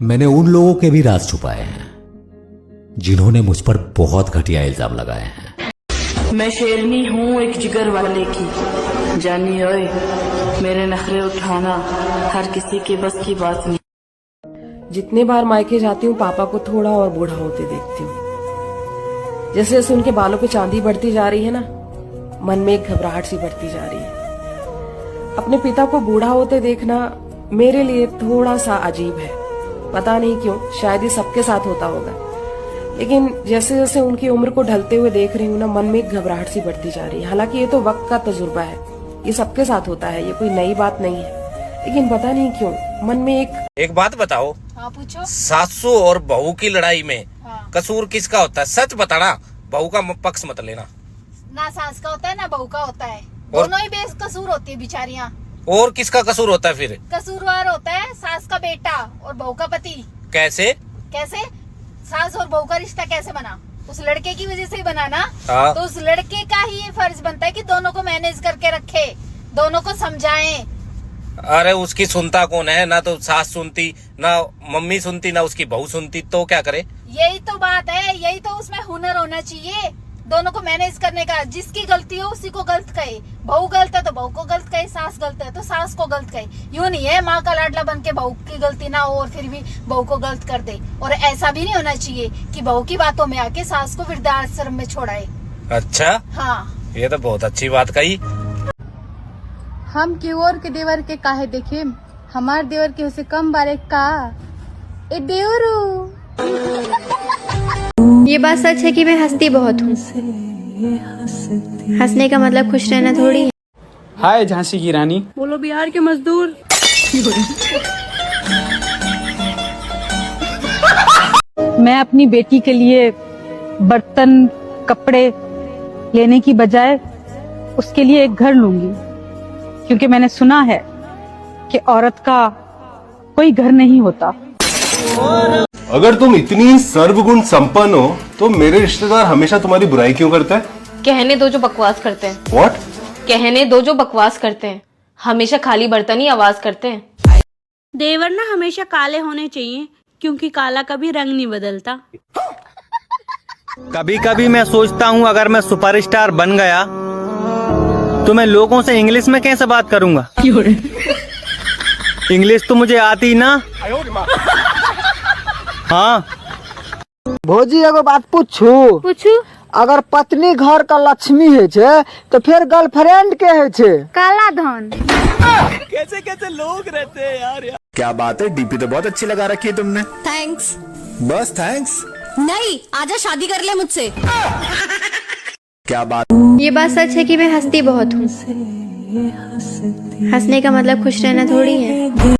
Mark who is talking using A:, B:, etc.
A: मैंने उन लोगों के भी राज छुपाए हैं जिन्होंने मुझ पर बहुत घटिया इल्जाम लगाए हैं।
B: मैं शेरनी हूँ एक जिगर वाले की, जानी ओए मेरे नखरे उठाना हर किसी के बस की बात नहीं।
C: जितने बार मायके जाती हूँ पापा को थोड़ा और बूढ़ा होते देखती हूँ। जैसे जैसे उनके बालों पे चांदी बढ़ती जा रही है ना, मन में एक घबराहट सी बढ़ती जा रही है। अपने पिता को बूढ़ा होते देखना मेरे लिए थोड़ा सा अजीब है, पता नहीं क्यों, शायद ये सबके साथ होता होगा। लेकिन जैसे जैसे उनकी उम्र को ढलते हुए देख रही हूँ ना, मन में एक घबराहट सी बढ़ती जा रही है। हालांकि ये तो वक्त का तजुर्बा है, ये सबके साथ होता है, ये कोई नई बात नहीं है, लेकिन पता नहीं क्यों मन में एक
D: बात बताओ।
E: हाँ पूछो।
D: सासू और बहू की लड़ाई में कसूर किसका होता है? सच बताना, बहू का पक्ष मत लेना।
E: ना सास का होता है ना बहू का होता है, दोनों ही बेकसूर होती है बेचारियां।
D: और किसका कसूर होता है फिर?
E: कसूरवार होता है सास का बेटा और बहू का पति।
D: कैसे?
E: सास और बहू का रिश्ता कैसे बना? उस लड़के की वजह से ही बना ना।
D: हाँ।
E: तो उस लड़के का ही ये फर्ज बनता है कि दोनों को मैनेज करके रखे, दोनों को समझाएं।
D: अरे उसकी सुनता कौन है? ना तो सास सुनती, ना मम्मी सुनती, ना उसकी बहू सुनती, तो क्या करे?
E: यही तो बात है, यही तो उसमें हुनर होना चाहिए, दोनों को मैनेज करने का। जिसकी गलती हो उसी को गलत कहे, बहू गलत है तो बहू को गलत कहे, सास गलत है तो सास को गलत कहे। यूं नहीं है माँ का लाडला बन के बहू की गलती ना हो और फिर भी बहू को गलत कर दे। और ऐसा भी नहीं होना चाहिए कि बहू की बातों में आके सास को वृद्धाश्रम में छोड़ाए।
D: अच्छा
E: हाँ,
D: ये तो बहुत अच्छी बात कही।
F: हम के और के देवर के काहे देखे, हमार देवर के उसे कम बारे का ए देवरू।
G: ये बात सच है कि मैं हंसती बहुत हूँ। हंसने का मतलब खुश रहना थोड़ी है।
H: हाय झांसी की रानी।
C: बोलो बिहार के मजदूर।
I: मैं अपनी बेटी के लिए बर्तन कपड़े लेने की बजाय उसके लिए एक घर लूंगी, क्योंकि मैंने सुना है कि औरत का कोई घर नहीं होता।
J: अगर तुम इतनी सर्वगुण संपन्न हो तो मेरे रिश्तेदार हमेशा तुम्हारी बुराई क्यों करते हैं?
K: कहने दो जो बकवास करते हैं।
J: What?
K: कहने दो जो बकवास करते हैं, हमेशा खाली बर्तन ही आवाज करते हैं।
L: देवर ना हमेशा काले होने चाहिए, क्योंकि काला कभी रंग नहीं बदलता।
H: कभी कभी मैं सोचता हूँ अगर मैं सुपरस्टार बन गया तो मैं लोगों से इंग्लिश में कैसे बात करूँगा? इंग्लिश तो मुझे आती ना। हाँ
M: भौजी एगो बात पूछू। अगर पत्नी घर का लक्ष्मी है छे, तो फिर गर्लफ्रेंड के है छे?
F: काला धन।
H: कैसे कैसे लोग रहते हैं यार।
N: क्या बात है, डीपी तो बहुत अच्छी लगा रखी है तुमने।
O: थैंक्स।
N: बस थैंक्स
O: नहीं, आजा शादी कर ले मुझसे।
N: क्या बात?
G: ये बात सच है कि मैं हंसती बहुत हूँ। हंसने का मतलब खुश रहना थोड़ी है।